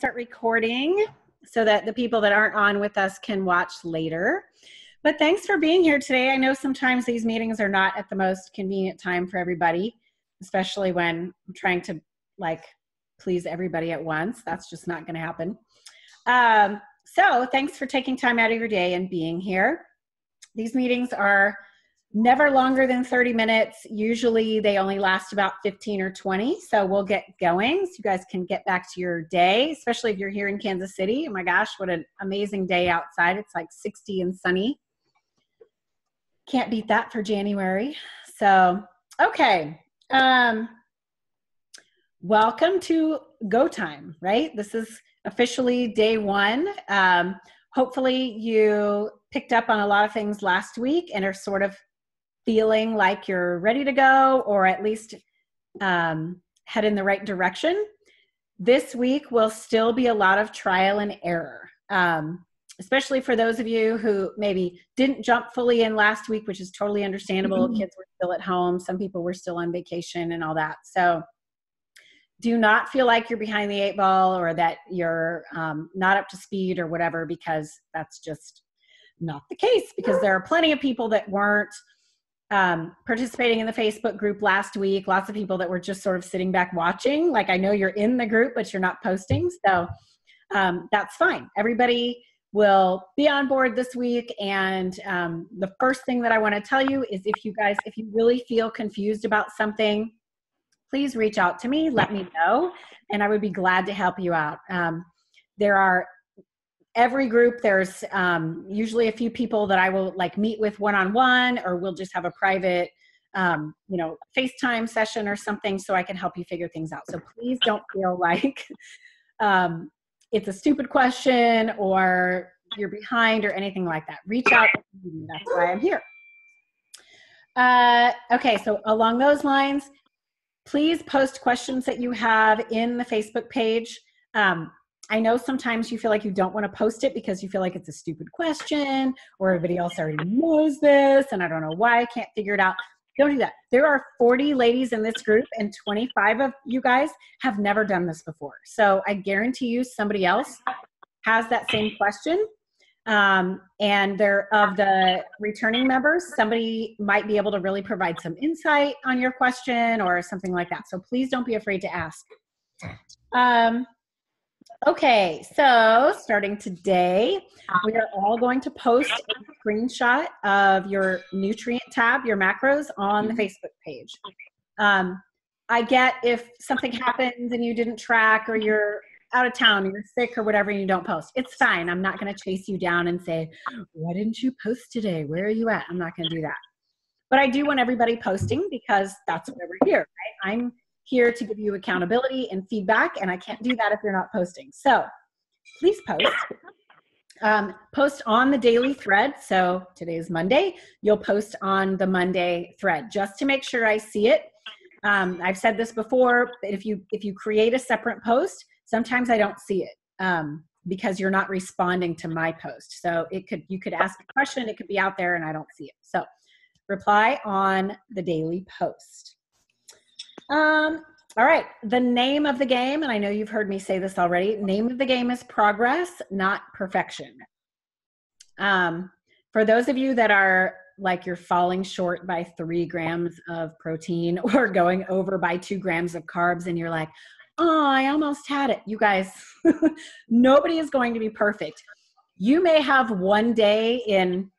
start recording so that the people that aren't on with us can watch later. But thanks for being here today. I know sometimes these meetings are not at the most convenient time for everybody, especially when I'm trying to please everybody at once. That's just not going to happen. So thanks for taking time out of your day and being here. These meetings are never longer than 30 minutes. Usually they only last about 15 or 20. So we'll get going so you guys can get back to your day, especially if you're here in Kansas City. Oh my gosh, what an amazing day outside. It's like 60 and sunny. Can't beat that for January. So, okay. Welcome to Go Time, right? This is officially day one. Hopefully you picked up on a lot of things last week and are sort of feeling like you're ready to go, or at least head in the right direction. This week will still be a lot of trial and error, especially for those of you who maybe didn't jump fully in last week, which is totally understandable. Kids were still at home. Some people were still on vacation and all that. So do not feel like you're behind the 8 ball or that you're not up to speed or whatever, because that's just not the case, because there are plenty of people that weren't participating in the Facebook group last week. Lots of people that were just sort of sitting back watching. Like, I know you're in the group, but you're not posting. So that's fine. Everybody will be on board this week. And the first thing that I want to tell you is if you really feel confused about something, please reach out to me, let me know, and I would be glad to help you out. Every group, there's usually a few people that I will meet with one-on-one, or we'll just have a private, FaceTime session or something so I can help you figure things out. So please don't feel like it's a stupid question or you're behind or anything like that. Reach out. That's why I'm here. Okay, so along those lines, please post questions that you have in the Facebook page. I know sometimes you feel like you don't want to post it because you feel like it's a stupid question or everybody else already knows this and I don't know why I can't figure it out. Don't do that. There are 40 ladies in this group and 25 of you guys have never done this before. So I guarantee you somebody else has that same question. And they're of the returning members, somebody might be able to really provide some insight on your question or something like that. So please don't be afraid to ask. Okay, so starting today, we are all going to post a screenshot of your nutrient tab, your macros, on the Facebook page. I get if something happens and you didn't track, or you're out of town, or you're sick or whatever, and you don't post. It's fine. I'm not going to chase you down and say, why didn't you post today? Where are you at? I'm not going to do that. But I do want everybody posting because that's why we're here, right? I'm here to give you accountability and feedback, and I can't do that if you're not posting. So please post. Post on the daily thread. So today's Monday. You'll post on the Monday thread just to make sure I see it. I've said this before, but if you create a separate post, sometimes I don't see it because you're not responding to my post. So you could ask a question, it could be out there and I don't see it. So reply on the daily post. All right, the name of the game, and I know you've heard me say this already, name of the game is progress, not perfection. For those of you that are like you're falling short by 3 grams of protein or going over by 2 grams of carbs and you're like, oh, I almost had it. You guys, nobody is going to be perfect. You may have one day in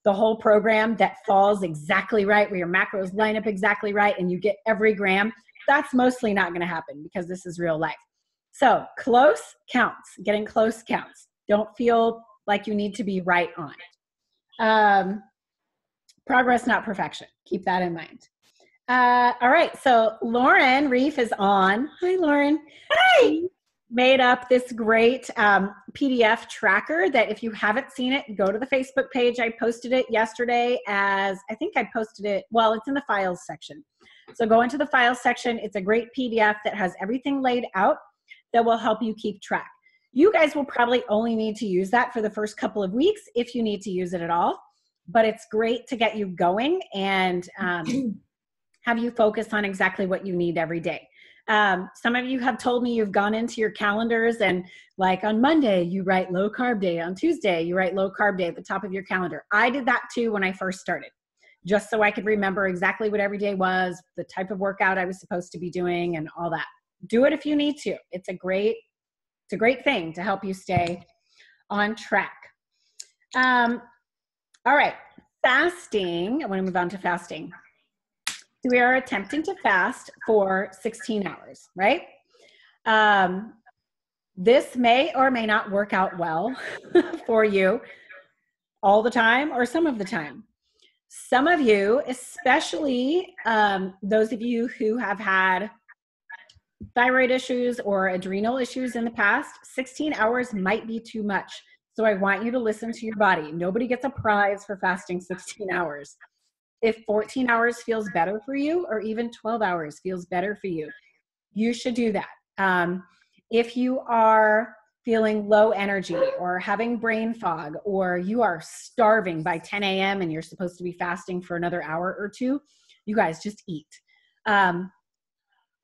the whole program that falls exactly right, where your macros line up exactly right and you get every gram. That's mostly not going to happen because this is real life. So close counts. Getting close counts. Don't feel like you need to be right on. Progress, not perfection. Keep that in mind. All right. So Lauren Reef is on. Hi, Lauren. Hi. She made up this great PDF tracker that if you haven't seen it, go to the Facebook page. I posted it yesterday it's in the files section. So go into the files section. It's a great PDF that has everything laid out that will help you keep track. You guys will probably only need to use that for the first couple of weeks if you need to use it at all. But it's great to get you going and have you focus on exactly what you need every day. Some of you have told me you've gone into your calendars and like on Monday, you write low carb day. On Tuesday, you write low carb day at the top of your calendar. I did that too when I first started, just so I could remember exactly what every day was, the type of workout I was supposed to be doing and all that. Do it if you need to. It's a great thing to help you stay on track. All right, fasting. I want to move on to fasting. We are attempting to fast for 16 hours, right? This may or may not work out well for you all the time or some of the time. Some of you, especially those of you who have had thyroid issues or adrenal issues in the past, 16 hours might be too much. So I want you to listen to your body. Nobody gets a prize for fasting 16 hours. If 14 hours feels better for you, or even 12 hours feels better for you, you should do that. If you are feeling low energy or having brain fog, or you are starving by 10 a.m. and you're supposed to be fasting for another hour or two, you guys just eat.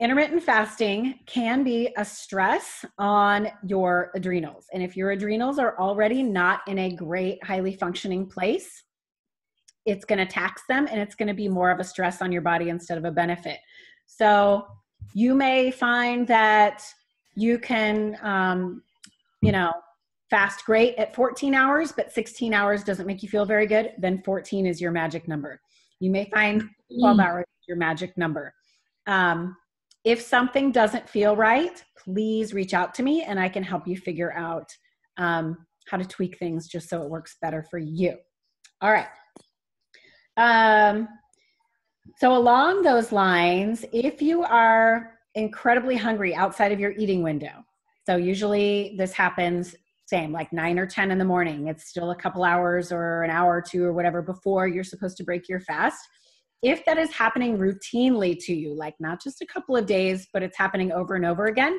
Intermittent fasting can be a stress on your adrenals. And if your adrenals are already not in a great, highly functioning place, it's going to tax them and it's going to be more of a stress on your body instead of a benefit. So you may find that you can, fast great at 14 hours, but 16 hours doesn't make you feel very good. Then 14 is your magic number. You may find 12 hours is your magic number. If something doesn't feel right, please reach out to me and I can help you figure out how to tweak things just so it works better for you. All right. So along those lines, if you are incredibly hungry outside of your eating window, so usually this happens same, like 9 or 10 in the morning, it's still a couple hours or an hour or two or whatever before you're supposed to break your fast. If that is happening routinely to you, like not just a couple of days, but it's happening over and over again,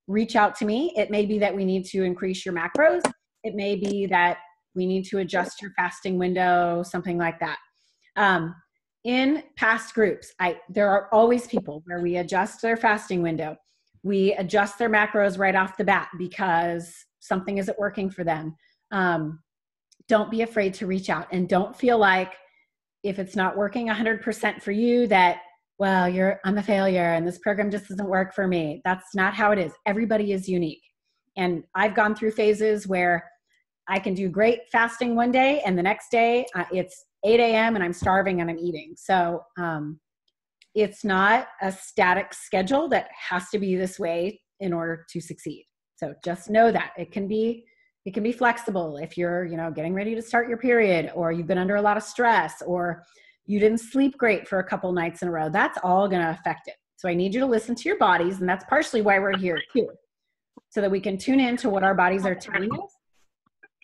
reach out to me. It may be that we need to increase your macros. It may be that we need to adjust your fasting window, something like that. In past groups, there are always people where we adjust their fasting window. We adjust their macros right off the bat because something isn't working for them. Don't be afraid to reach out, and don't feel like if it's not working 100% for you that, well, I'm a failure and this program just doesn't work for me. That's not how it is. Everybody is unique. And I've gone through phases where I can do great fasting one day and the next day it's 8 a.m. and I'm starving and I'm eating. So it's not a static schedule that has to be this way in order to succeed. So just know that it can be flexible if you're, getting ready to start your period, or you've been under a lot of stress, or you didn't sleep great for a couple nights in a row. That's all going to affect it. So I need you to listen to your bodies, and that's partially why we're here too, so that we can tune into what our bodies are telling us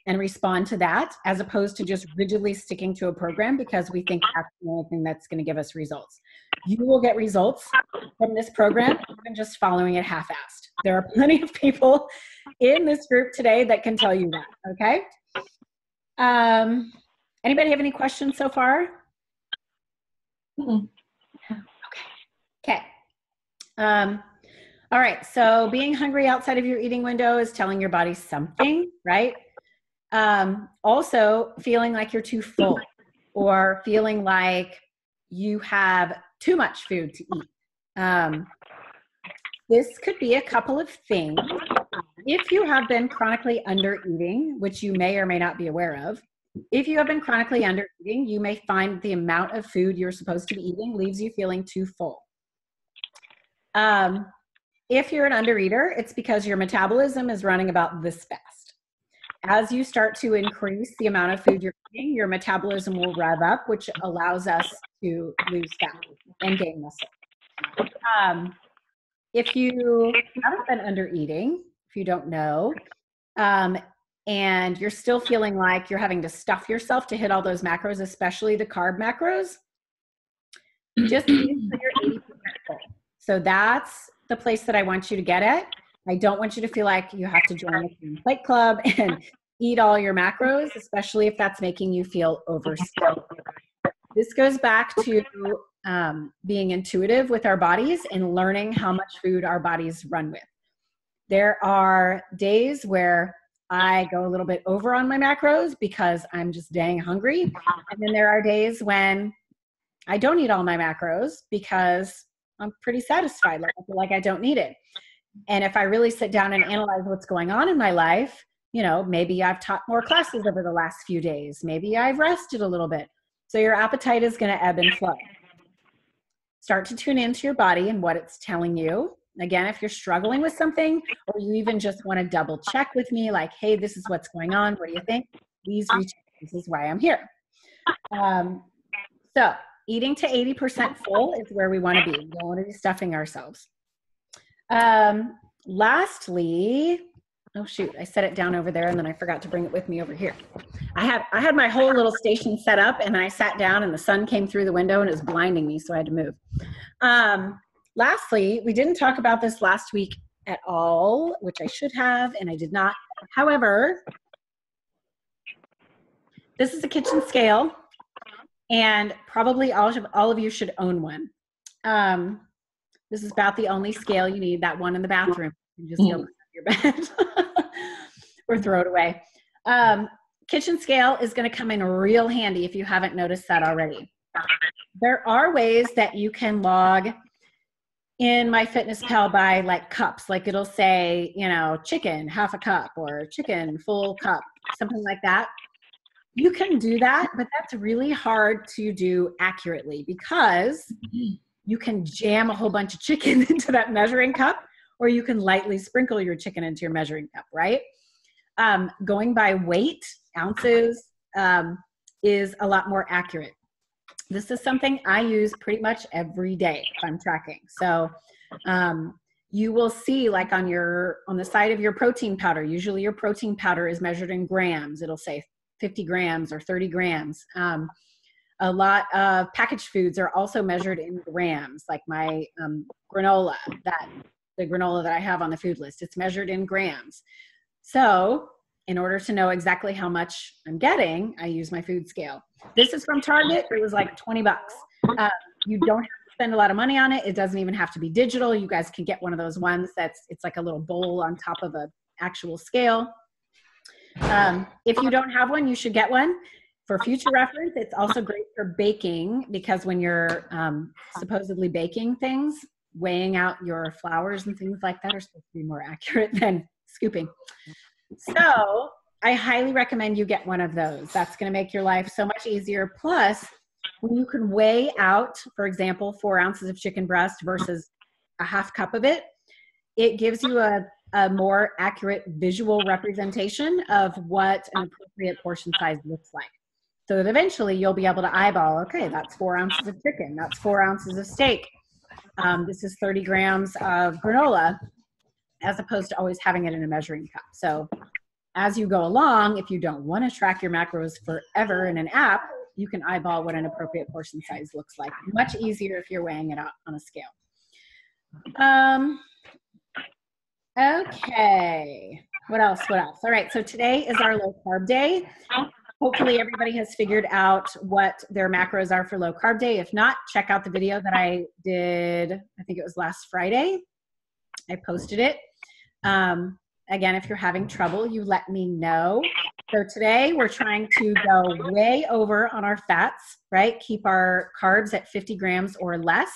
and respond to that, as opposed to just rigidly sticking to a program because we think that's the only thing that's going to give us results. You will get results from this program even just following it half-assed. There are plenty of people in this group today that can tell you that, okay? Anybody have any questions so far? Okay. All right, so being hungry outside of your eating window is telling your body something, right? Also feeling like you're too full, or feeling like you have too much food to eat. This could be a couple of things. If you have been chronically under eating, which you may or may not be aware of, if you have been chronically under eating, you may find the amount of food you're supposed to be eating leaves you feeling too full. If you're an undereater, it's because your metabolism is running about this fast. As you start to increase the amount of food you're eating, your metabolism will rev up, which allows us to lose fat and gain muscle. If you haven't been under eating, if you don't know, and you're still feeling like you're having to stuff yourself to hit all those macros, especially the carb macros, just eat until you're 80% full. So that's the place that I want you to get at. I don't want you to feel like you have to join the Plate Club and eat all your macros, especially if that's making you feel overstuffed. This goes back to being intuitive with our bodies and learning how much food our bodies run with. There are days where I go a little bit over on my macros because I'm just dang hungry. And then there are days when I don't eat all my macros because I'm pretty satisfied. Like I feel like I don't need it. And if I really sit down and analyze what's going on in my life, you know, maybe I've taught more classes over the last few days. Maybe I've rested a little bit. So your appetite is going to ebb and flow. Start to tune into your body and what it's telling you. Again, if you're struggling with something, or you even just want to double check with me, like, hey, this is what's going on. What do you think? Please reach out. This is why I'm here. So eating to 80% full is where we want to be. We don't want to be stuffing ourselves. Lastly, oh shoot, I set it down over there and then I forgot to bring it with me over here. I had my whole little station set up and I sat down and the sun came through the window and it was blinding me, so I had to move. Lastly, we didn't talk about this last week at all, which I should have, and I did not. However, this is a kitchen scale, and probably all of you should own one. This is about the only scale you need, that one in the bathroom. You just go put it on your bed or throw it away. Kitchen scale is going to come in real handy if you haven't noticed that already. There are ways that you can log in MyFitnessPal by like cups, like it'll say, you know, chicken, half a cup, or chicken, full cup, something like that. You can do that, but that's really hard to do accurately because you can jam a whole bunch of chicken into that measuring cup, or you can lightly sprinkle your chicken into your measuring cup, right? Going by weight, ounces, is a lot more accurate. This is something I use pretty much every day if I'm tracking. So you will see, like on the side of your protein powder, usually your protein powder is measured in grams. It'll say 50 grams or 30 grams. A lot of packaged foods are also measured in grams, like my granola, the granola that I have on the food list, it's measured in grams. So in order to know exactly how much I'm getting, I use my food scale. This is from Target. It was like 20 bucks. You don't have to spend a lot of money on it. It doesn't even have to be digital. You guys can get one of those ones it's like a little bowl on top of an actual scale. If you don't have one, you should get one. For future reference, it's also great for baking because when you're supposedly baking things, weighing out your flours and things like that are supposed to be more accurate than scooping. So I highly recommend you get one of those. That's going to make your life so much easier. Plus, when you can weigh out, for example, 4 ounces of chicken breast versus a half cup of it, it gives you a more accurate visual representation of what an appropriate portion size looks like. So that eventually you'll be able to eyeball, okay, that's 4 ounces of chicken, that's 4 ounces of steak. This is 30 grams of granola, as opposed to always having it in a measuring cup. So as you go along, if you don't want to track your macros forever in an app, you can eyeball what an appropriate portion size looks like. Much easier if you're weighing it out on a scale. Okay, what else? All right, so today is our low carb day. Hopefully everybody has figured out what their macros are for low carb day. If not, check out the video that I did, I think it was last Friday. I posted it. Again, if you're having trouble, you let me know. So today we're trying to go way over on our fats, right? Keep our carbs at 50 grams or less.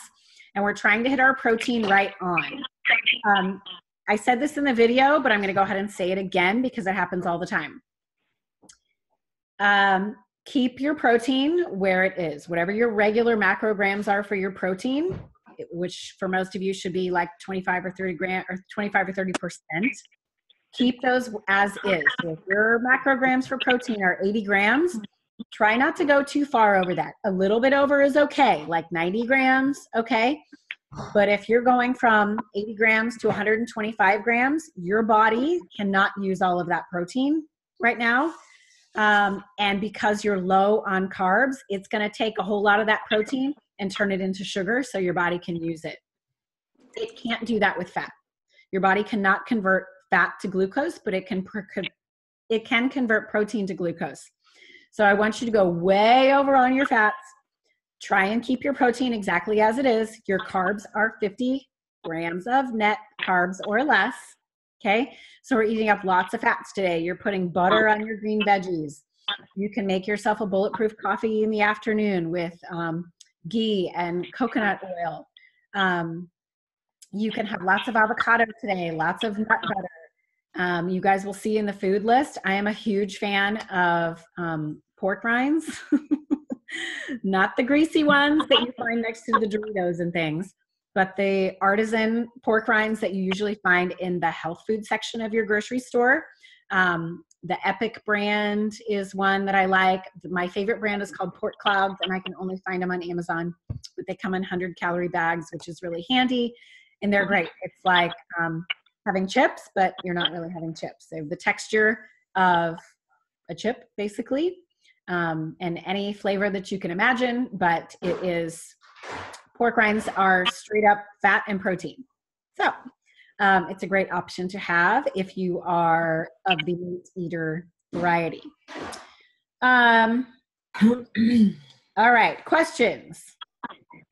And we're trying to hit our protein right on. I said this in the video, but I'm going to go ahead and say it again because it happens all the time. Keep your protein where it is. Whatever your regular macrograms are for your protein, which for most of you should be like 25 or 30%. Keep those as is. So if your macrograms for protein are 80 grams, try not to go too far over that. A little bit over is okay, like 90 grams, okay? But if you're going from 80 grams to 125 grams, your body cannot use all of that protein right now. And because you're low on carbs, it's going to take a whole lot of that protein and turn it into sugar so your body can use it. It can't do that with fat. Your body cannot convert fat to glucose, but it can convert protein to glucose. So I want you to go way over on your fats. Try and keep your protein exactly as it is. Your carbs are 50 grams of net carbs or less. Okay. So we're eating up lots of fats today. You're putting butter on your green veggies. You can make yourself a bulletproof coffee in the afternoon with ghee and coconut oil. You can have lots of avocado today, lots of nut butter. You guys will see in the food list, I am a huge fan of pork rinds, not the greasy ones that you find next to the Doritos and things, but the artisan pork rinds that you usually find in the health food section of your grocery store. The Epic brand is one that I like. My favorite brand is called Pork Clouds, and I can only find them on Amazon, but they come in 100-calorie bags, which is really handy, and they're great. It's like having chips, but you're not really having chips. They have the texture of a chip, basically, and any flavor that you can imagine, but it is, pork rinds are straight up fat and protein. So it's a great option to have if you are of the meat eater variety. All right, questions.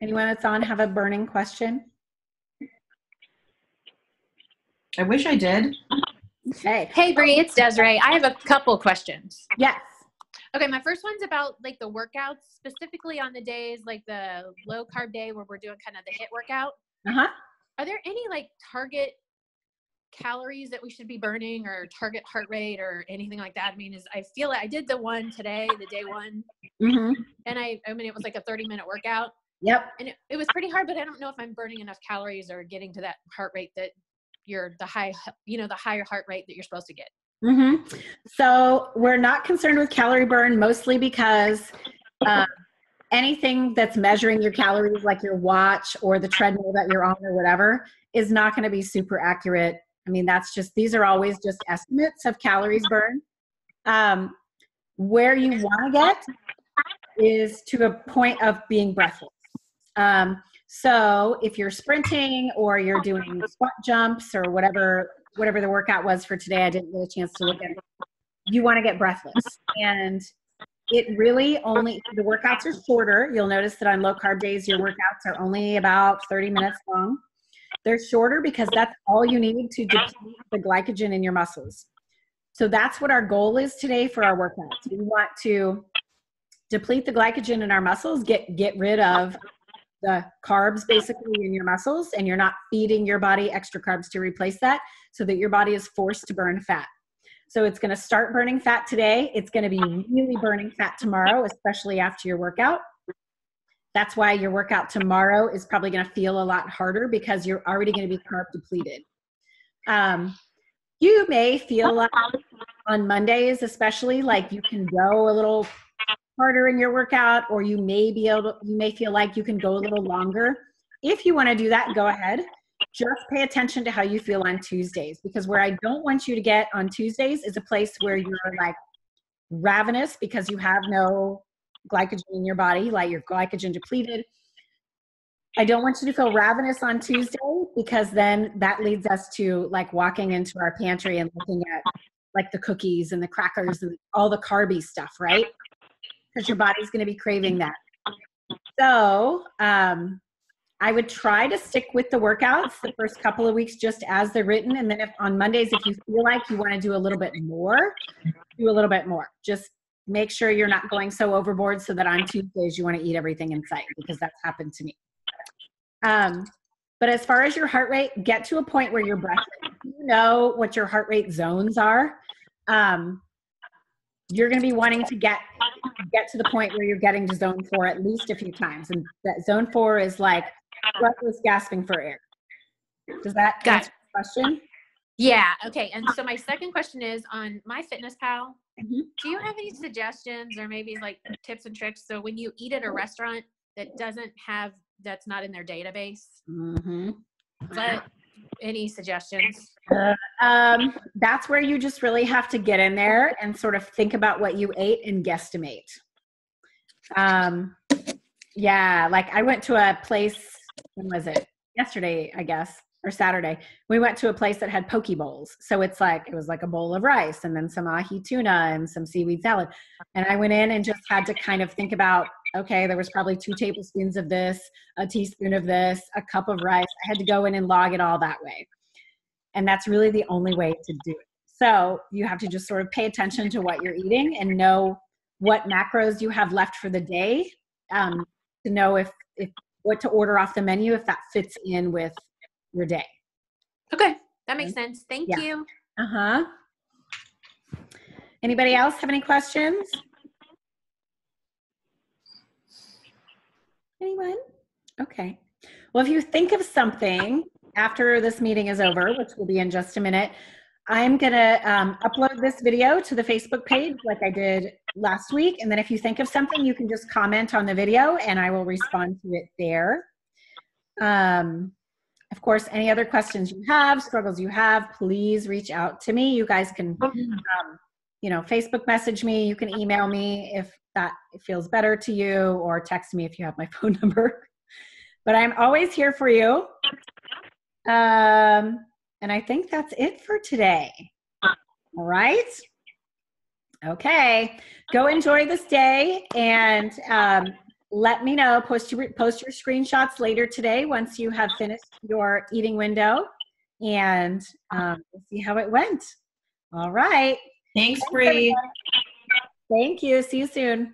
Anyone that's on have a burning question? I wish I did. Okay. Hey, Bree, it's Desiree. I have a couple questions. Yes. Okay, my first one's about like the workouts, specifically on the days like the low carb day where we're doing kind of the HIIT workout. Uh-huh. Are there any like target calories that we should be burning or target heart rate or anything like that? I mean, I feel like I did the one today, the day one, and I mean, it was like a 30-minute workout. Yep. And it was pretty hard, but I don't know if I'm burning enough calories or getting to that heart rate that the higher heart rate that you're supposed to get. So we're not concerned with calorie burn, mostly because anything that's measuring your calories, like your watch or the treadmill that you're on or whatever, is not going to be super accurate. I mean, these are always just estimates of calories burned. Where you want to get is to a point of being breathless. So if you're sprinting or you're doing squat jumps or whatever the workout was for today, I didn't get a chance to look at it. You want to get breathless. And it really the workouts are shorter. You'll notice that on low carb days, your workouts are only about 30 minutes long. They're shorter because that's all you need to deplete the glycogen in your muscles. So that's what our goal is today for our workouts. We want to deplete the glycogen in our muscles, get rid of the carbs basically in your muscles, and you're not feeding your body extra carbs to replace that, so that your body is forced to burn fat. So it's going to start burning fat today. It's going to be really burning fat tomorrow, especially after your workout. That's why your workout tomorrow is probably going to feel a lot harder, because you're already going to be carb depleted. You may feel like on Mondays, especially, like you can go a little harder in your workout, or you may feel like you can go a little longer. If you want to do that, go ahead. Just pay attention to how you feel on Tuesdays, because where I don't want you to get on Tuesdays is a place where you're like ravenous because you have no glycogen in your body, like you're glycogen depleted. I don't want you to feel ravenous on Tuesday, because then that leads us to like walking into our pantry and looking at like the cookies and the crackers and all the carby stuff, right? Because your body's going to be craving that. So I would try to stick with the workouts the first couple of weeks just as they're written. And then if on Mondays, if you feel like you want to do a little bit more, do a little bit more. Just make sure you're not going so overboard so that on Tuesdays you want to eat everything in sight, because that's happened to me. But as far as your heart rate, get to a point where you're breathless. You know what your heart rate zones are. You're going to be wanting to get to the point where you're getting to zone 4 at least a few times. And that zone 4 is like breathless gasping for air. Does that answer the question? Yeah. Okay. And so my second question is on MyFitnessPal. Do you have any suggestions or maybe like tips and tricks? So when you eat at a restaurant that's not in their database, but any suggestions? That's where you just really have to get in there and sort of think about what you ate and guesstimate. Yeah, like I went to a place, when was it? Yesterday, I guess. or Saturday, we went to a place that had poke bowls. So it was like a bowl of rice and then some ahi tuna and some seaweed salad. And I went in and just had to kind of think about, okay, there was probably 2 tablespoons of this, a teaspoon of this, a cup of rice. I had to go in and log it all that way. And that's really the only way to do it. So you have to just sort of pay attention to what you're eating and know what macros you have left for the day, to know if what to order off the menu, if that fits in with your day. Okay, that makes sense. Thank you. Anybody else have any questions? Anyone? Okay. Well, if you think of something after this meeting is over, which will be in just a minute, I'm going to upload this video to the Facebook page like I did last week. And then if you think of something, you can just comment on the video and I will respond to it there. Of course, any other questions you have, struggles you have, please reach out to me. You guys can, Facebook message me. You can email me if that feels better to you, or text me if you have my phone number. But I'm always here for you. And I think that's it for today. All right. Okay. Go enjoy this day and let me know. Post your screenshots later today once you have finished your eating window, and we'll see how it went. All right. Thanks, Bree. Thank you. See you soon.